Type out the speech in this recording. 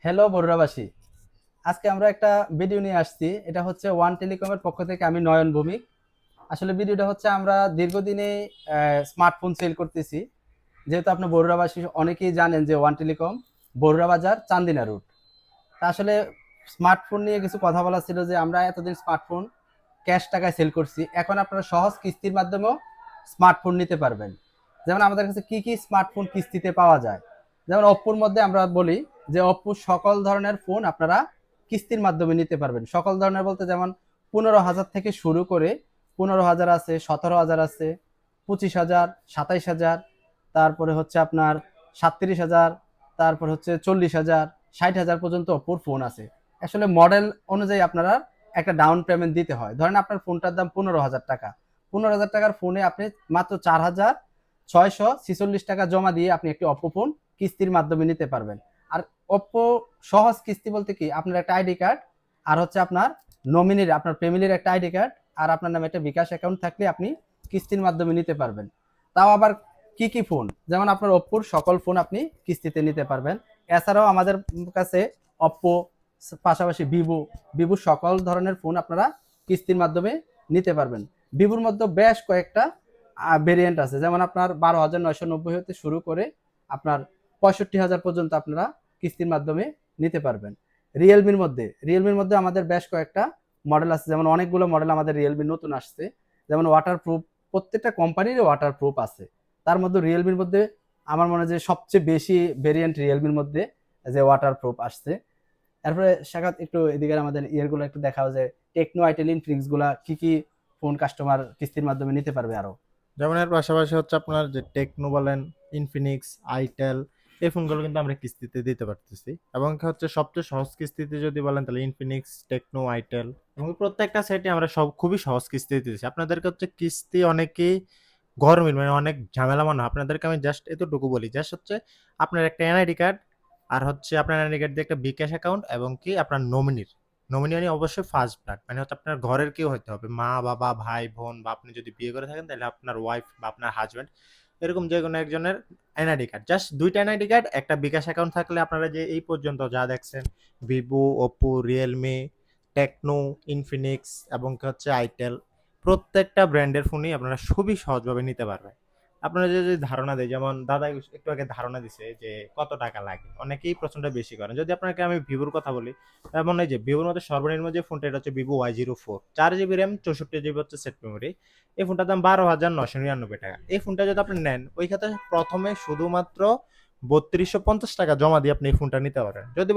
Hello বরুরাবাসী, আজকে আমরা একটা ভিডিও নিয়ে আসছি। এটা হচ্ছে ওয়ান টেলিকমের পক্ষ থেকে, আমি নয়ন ভৌমিক। আসলে ভিডিওটা হচ্ছে আমরা দীর্ঘদিনে স্মার্টফোন সেল করতেছি। যেহেতু আপনি বরুরাবাসী অনেকেই জানেন যে ওয়ান টেলিকম বরুরা বাজার চান্দিনা রুট। তা আসলে স্মার্টফোন নিয়ে কিছু কথা বলা ছিল যে আমরা এতদিন স্মার্টফোন ক্যাশ টাকায় সেল করছি, এখন আপনারা সহজ কিস্তির মাধ্যমেও স্মার্টফোন নিতে পারবেন। যেমন আমাদের কাছে কি কি স্মার্টফোন কিস্তিতে পাওয়া যায়, যেমন অপ্পোর মধ্যে আমরা বলি যে অপ্পোর সকল ধরনের ফোন আপনারা কিস্তির মাধ্যমে নিতে পারবেন। সকল ধরনের বলতে যেমন 15,000 থেকে শুরু করে 15,000 আছে, 17,000 আছে, 25,000, 27,000, তারপরে হচ্ছে আপনার 37,000, তারপর হচ্ছে 40,000, 60,000 পর্যন্ত অপ্পোর ফোন আছে। আসলে মডেল অনুযায়ী আপনারা একটা ডাউন পেমেন্ট দিতে হয়। ধরেন আপনার ফোনটার দাম 15,000 টাকা, 15,000 টাকার ফোনে আপনি মাত্র 4,646 টাকা জমা দিয়ে আপনি একটি অপ্পো ফোন কিস্তির মাধ্যমে নিতে পারবেন। আর অপ্পো সহজ কিস্তি বলতে কি, আপনার একটা আইডি কার্ড আর হচ্ছে আপনার নমিনির, আপনার ফ্যামিলির একটা আইডি কার্ড আর আপনার নামে একটা বিকাশ অ্যাকাউন্ট থাকলে আপনি কিস্তির মাধ্যমে নিতে পারবেন। তাও আবার কি কি ফোন, যেমন আপনার অপ্পোর সকল ফোন আপনি কিস্তিতে নিতে পারবেন। এছাড়াও আমাদের কাছে অপ্পো, পাশাপাশি ভিভোর সকল ধরনের ফোন আপনারা কিস্তির মাধ্যমে নিতে পারবেন। ভিভোর মধ্যে বেশ কয়েকটা ভেরিয়েন্ট আছে, যেমন আপনার 12,990 হতে শুরু করে আপনার 65,000 পর্যন্ত আপনারা কিস্তির মাধ্যমে নিতে পারবেন। রিয়েলমির মধ্যে আমাদের বেশ কয়েকটা মডেল আছে, যেমন অনেকগুলো মডেল আমাদের রিয়েলমি নতুন আসছে, যেমন ওয়াটার প্রুফ। প্রত্যেকটা কোম্পানির ওয়াটার প্রুফ আছে, তার মধ্যে রিয়েলমির মধ্যে আমার মনে হয় যে সবচেয়ে বেশি ভেরিয়েন্ট রিয়েলমির মধ্যে যে ওয়াটার প্রুফ আসছে। তারপরে সাক্ষাৎ একটু এদিকে আমাদের ইয়েরগুলো একটু দেখাও যে টেকনো, আইটেল, ইনফিনিক্স গুলা কি কি ফোন কাস্টমার কিস্তির মাধ্যমে নিতে পারবে আরো। যেমন এর পাশাপাশি হচ্ছে আপনার যে টেকনো বলেন, ইনফিনিক্স, আইটেল, এই ফোনগুলো কিন্তু আমরা কিস্তিতে দিতে পারতেছি। এবং হচ্ছে সবচেয়ে সহজ কিস্তিতে যদি বলেন তাহলে ইনফিনিক্স, টেকনো, আইটেল, এবং প্রত্যেকটা সেটে আমরা সব খুবই সহজ কিস্তিতে দিতেছি। আপনাদেরকে হচ্ছে কিস্তি অনেকেই গরমিল মানে অনেক ঝামেলা মনে হয়, আপনাদেরকে আমি জাস্ট এতটুকু বলি, জাস্ট হচ্ছে আপনার একটা এনআইডি কার্ড আর হচ্ছে আপনার এনআইডি কার্ড দিয়ে একটা বিকাশ অ্যাকাউন্ট এবং কি আপনার নমিনি মানে অবশ্যই ফার্স্ট ব্লাড, মানে হচ্ছে আপনার ঘরের কেউ হতে হবে, মা বাবা, ভাই বোন, বা আপনি যদি বিয়ে করে থাকেন তাহলে আপনার ওয়াইফ বা আপনার হাজবেন্ড, এরকম যে কোনো একজনের এনআইডি কার্ড, জাস্ট দুইটা এনআইডি কার্ড, একটা বিকাশ অ্যাকাউন্ট থাকলে আপনারা যে এই পর্যন্ত যা দেখছেন Vivo, Oppo, Realme, Tecno, Infinix এবং কি হচ্ছে আইটেল, প্রত্যেকটা ব্র্যান্ডের ফোনই আপনারা খুবই সহজভাবে নিতে পারবেন। আপনারা যদি ধারণা দেয়, যেমন দাদা একটু আগে ধারণা দিছে যে কত টাকা লাগে, অনেকেই প্রশ্নটা বেশি করেন। যদি আপনাকে আমি ভিভোর কথা বলি, এমন এই যে ভিভোর মধ্যে সর্বনিম্ন যে ফোনটা, এটা হচ্ছে Vivo Y04, 4 GB RAM, 64 GB হচ্ছে সেট মেমোরি। এই ফোনটার দাম 12,999 টাকা। এই ফোনটা যদি আপনি নেন, ওই ক্ষেত্রে প্রথমে শুধুমাত্র 3250 টাকা জমা দিয়ে আপনি এই ফোনটা নিতে পারেন। যদি